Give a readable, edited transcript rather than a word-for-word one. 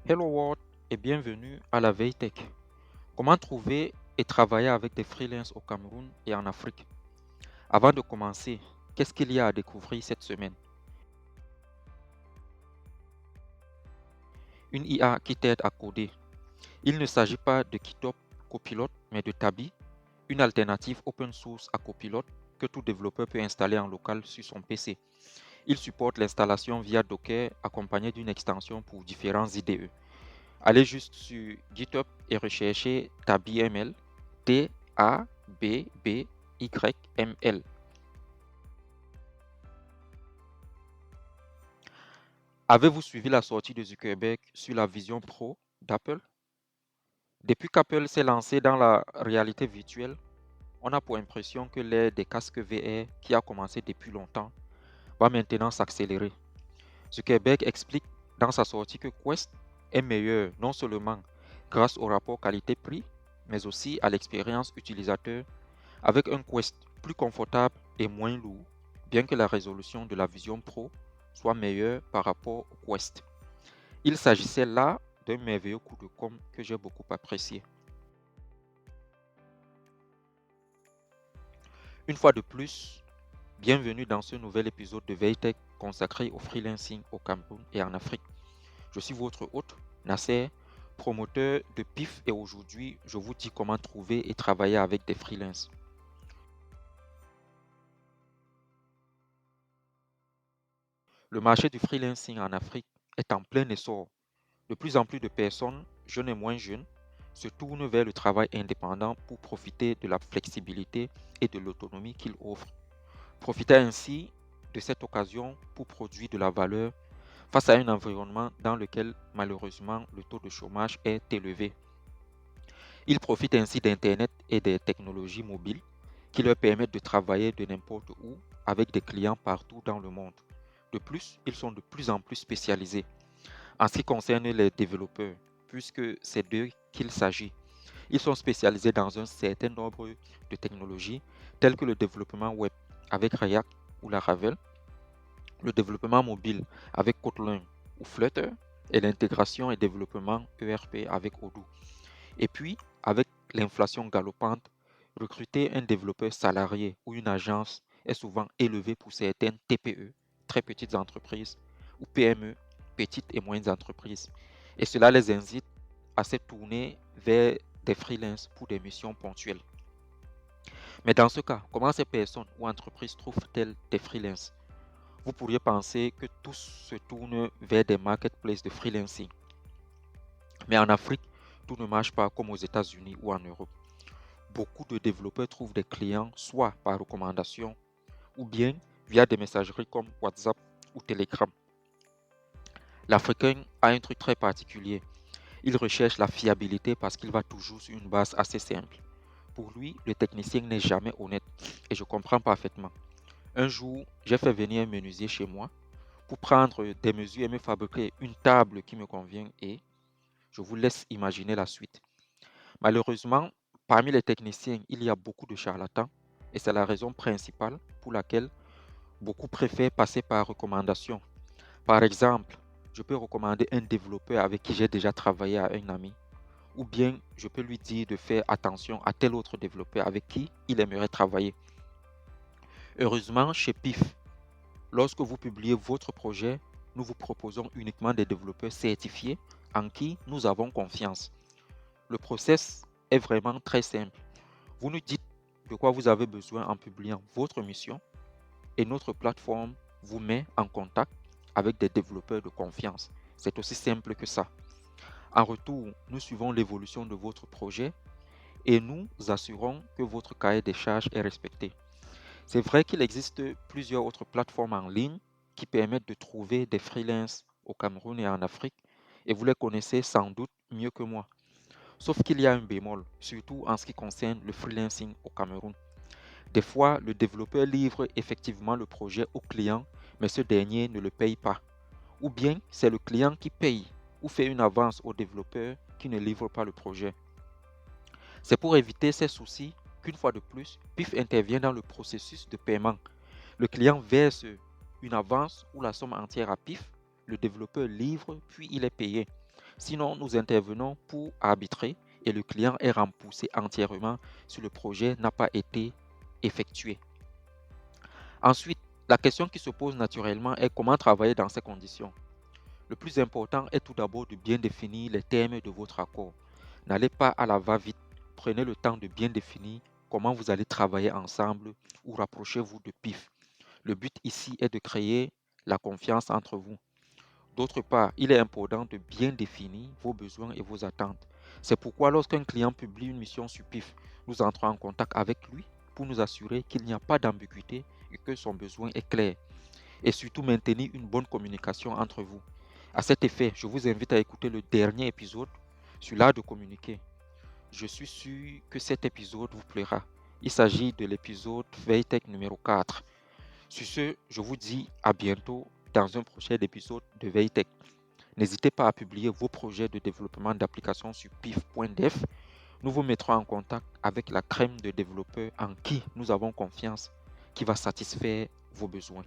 Hello World et bienvenue à la Veille Tech. Comment trouver et travailler avec des freelances au Cameroun et en Afrique? Avant de commencer, qu'est-ce qu'il y a à découvrir cette semaine? Une IA qui t'aide à coder. Il ne s'agit pas de Kitop Copilot, mais de Tabi, une alternative open source à Copilot que tout développeur peut installer en local sur son PC. Il supporte l'installation via Docker accompagné d'une extension pour différents IDE. Allez juste sur GitHub et recherchez TabiML, TABBYML. Avez-vous suivi la sortie de Zuckerberg sur la vision pro d'Apple? Depuis qu'Apple s'est lancé dans la réalité virtuelle, on a pour impression que l'ère des casques VR, qui a commencé depuis longtemps, va maintenant s'accélérer. Zuckerberg explique dans sa sortie que Quest est meilleur non seulement grâce au rapport qualité-prix, mais aussi à l'expérience utilisateur avec un Quest plus confortable et moins lourd, bien que la résolution de la Vision Pro soit meilleure par rapport au Quest. Il s'agissait là d'un merveilleux coup de com' que j'ai beaucoup apprécié. Une fois de plus, bienvenue dans ce nouvel épisode de Veitech consacré au freelancing au Cameroun et en Afrique. Je suis votre hôte, Nasser, promoteur de PIF, et aujourd'hui, je vous dis comment trouver et travailler avec des freelances. Le marché du freelancing en Afrique est en plein essor. De plus en plus de personnes, jeunes et moins jeunes, se tournent vers le travail indépendant pour profiter de la flexibilité et de l'autonomie qu'il offre. Profitez ainsi de cette occasion pour produire de la valeur face à un environnement dans lequel malheureusement le taux de chômage est élevé. Ils profitent ainsi d'Internet et des technologies mobiles qui leur permettent de travailler de n'importe où avec des clients partout dans le monde. De plus, ils sont de plus en plus spécialisés. En ce qui concerne les développeurs, puisque c'est d'eux qu'il s'agit, ils sont spécialisés dans un certain nombre de technologies telles que le développement web avec React ou Laravel, le développement mobile avec Kotlin ou Flutter et l'intégration et développement ERP avec Odoo. Et puis, avec l'inflation galopante, recruter un développeur salarié ou une agence est souvent élevé pour certaines TPE, très petites entreprises, ou PME, petites et moyennes entreprises. Et cela les incite à se tourner vers des freelances pour des missions ponctuelles. Mais dans ce cas, comment ces personnes ou entreprises trouvent-elles des freelances? Vous pourriez penser que tous se tournent vers des marketplaces de freelancing. Mais en Afrique, tout ne marche pas comme aux États-Unis ou en Europe. Beaucoup de développeurs trouvent des clients soit par recommandation ou bien via des messageries comme WhatsApp ou Telegram. L'Africain a un truc très particulier. Il recherche la fiabilité parce qu'il va toujours sur une base assez simple. Pour lui, le technicien n'est jamais honnête et je comprends parfaitement. Un jour, j'ai fait venir un menuisier chez moi pour prendre des mesures et me fabriquer une table qui me convient et je vous laisse imaginer la suite. Malheureusement, parmi les techniciens, il y a beaucoup de charlatans et c'est la raison principale pour laquelle beaucoup préfèrent passer par recommandation. Par exemple, je peux recommander un développeur avec qui j'ai déjà travaillé à un ami ou bien je peux lui dire de faire attention à tel autre développeur avec qui il aimerait travailler. Heureusement, chez PIF, lorsque vous publiez votre projet, nous vous proposons uniquement des développeurs certifiés en qui nous avons confiance. Le process est vraiment très simple. Vous nous dites de quoi vous avez besoin en publiant votre mission et notre plateforme vous met en contact avec des développeurs de confiance. C'est aussi simple que ça. En retour, nous suivons l'évolution de votre projet et nous assurons que votre cahier des charges est respecté. C'est vrai qu'il existe plusieurs autres plateformes en ligne qui permettent de trouver des freelances au Cameroun et en Afrique et vous les connaissez sans doute mieux que moi. Sauf qu'il y a un bémol, surtout en ce qui concerne le freelancing au Cameroun. Des fois, le développeur livre effectivement le projet au client, mais ce dernier ne le paye pas. Ou bien c'est le client qui paye ou fait une avance au développeur qui ne livre pas le projet. C'est pour éviter ces soucis qu'une fois de plus, PIF intervient dans le processus de paiement. Le client verse une avance ou la somme entière à PIF, le développeur livre, puis il est payé. Sinon, nous intervenons pour arbitrer et le client est remboursé entièrement si le projet n'a pas été effectué. Ensuite, la question qui se pose naturellement est comment travailler dans ces conditions. Le plus important est tout d'abord de bien définir les termes de votre accord. N'allez pas à la va-vite. Prenez le temps de bien définir comment vous allez travailler ensemble ou rapprochez-vous de PIF. Le but ici est de créer la confiance entre vous. D'autre part, il est important de bien définir vos besoins et vos attentes. C'est pourquoi lorsqu'un client publie une mission sur PIF, nous entrons en contact avec lui pour nous assurer qu'il n'y a pas d'ambiguïté et que son besoin est clair. Et surtout maintenir une bonne communication entre vous. À cet effet, je vous invite à écouter le dernier épisode sur l'art de communiquer. Je suis sûr que cet épisode vous plaira. Il s'agit de l'épisode Veitech numéro 4. Sur ce, je vous dis à bientôt dans un prochain épisode de Veitech. N'hésitez pas à publier vos projets de développement d'applications sur pif.dev. Nous vous mettrons en contact avec la crème de développeurs en qui nous avons confiance, qui va satisfaire vos besoins.